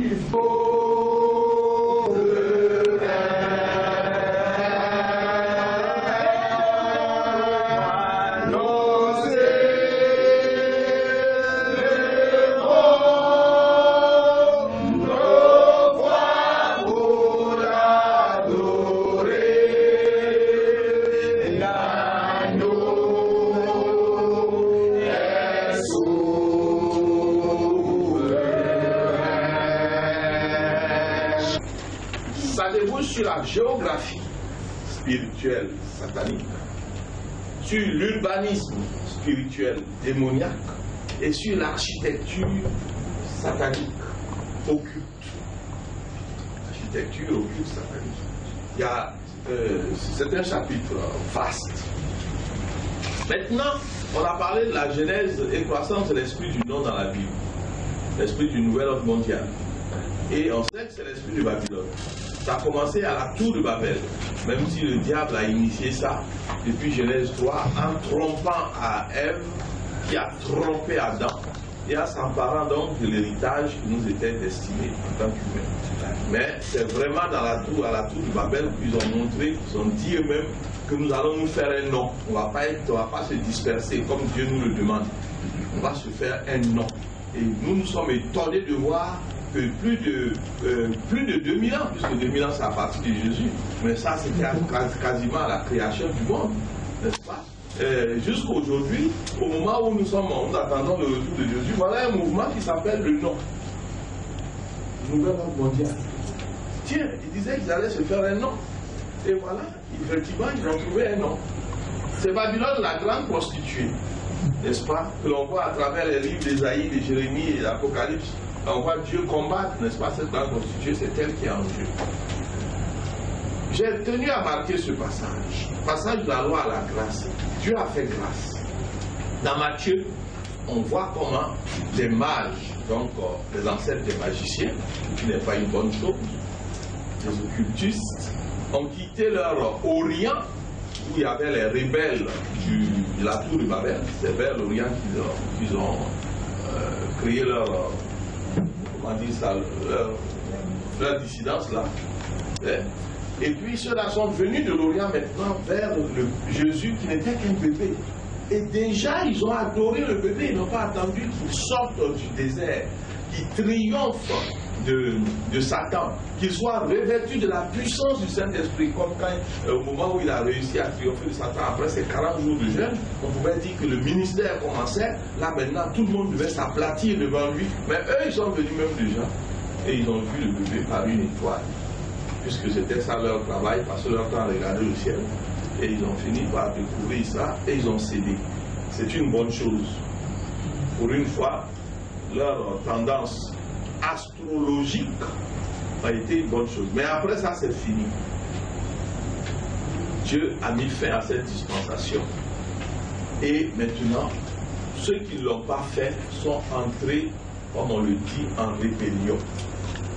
il faut le sur la géographie spirituelle satanique, sur l'urbanisme spirituel démoniaque et sur l'architecture satanique occulte. Architecture occulte satanique. Il y a, c'est un chapitre vaste. Maintenant, on a parlé de la genèse et croissance de l'esprit du nom dans la Bible, l'esprit du nouvel ordre mondial. Et on sait que c'est l'esprit de Babylone. Ça a commencé à la tour de Babel, même si le diable a initié ça depuis Genèse 3, en trompant à Ève, qui a trompé Adam, et en s'emparant donc de l'héritage qui nous était destiné en tant qu'humains. Mais c'est vraiment à la tour de Babel qu'ils ont montré, qu'ils ont dit eux-mêmes que nous allons nous faire un nom. On ne va pas se disperser comme Dieu nous le demande. On va se faire un nom. Et nous sommes étonnés de voir que plus de 2000 ans, puisque 2000 ans c'est à partir de Jésus, mais ça c'était quasiment à la création du monde, n'est-ce pas? Jusqu'à aujourd'hui, au moment où nous attendons le retour de Jésus, voilà un mouvement qui s'appelle le nom. Nouvel ordre mondial. Tiens, ils disaient qu'ils allaient se faire un nom. Et voilà, effectivement, ils ont trouvé un nom. C'est Babylone, la grande prostituée, n'est-ce pas? Que l'on voit à travers les livres d'Ésaïe, de Jérémie et d'Apocalypse. On voit Dieu combattre, n'est-ce pas, cette grande prostituée, c'est elle qui est en jeu. J'ai tenu à marquer ce passage de la loi à la grâce. Dieu a fait grâce. Dans Matthieu, on voit comment les mages, donc les ancêtres des magiciens, ce qui n'est pas une bonne chose, les occultistes, ont quitté leur Orient, où il y avait les rebelles de la tour de Babel. C'est vers l'Orient qu'ils ont créé leur... comment dire ça, leur dissidence là. Et puis ceux-là sont venus de l'Orient maintenant vers le Jésus qui n'était qu'un bébé. Et déjà ils ont adoré le bébé, ils n'ont pas attendu qu'il sorte du désert, qu'il triomphe de Satan, qu'il soit revêtu de la puissance du Saint-Esprit, comme quand au moment où il a réussi à triompher de Satan après ces 40 jours de jeûne, on pouvait dire que le ministère commençait, là maintenant tout le monde devait s'aplatir devant lui, mais eux ils sont venus même déjà, et ils ont vu le bébé par une étoile, puisque c'était ça leur travail, parce que leur temps regarder le ciel, et ils ont fini par découvrir ça, et ils ont cédé. C'est une bonne chose. Pour une fois, leur tendance astrologique a été une bonne chose. Mais après ça, c'est fini. Dieu a mis fin à cette dispensation. Et maintenant, ceux qui ne l'ont pas fait sont entrés, comme on le dit, en rébellion.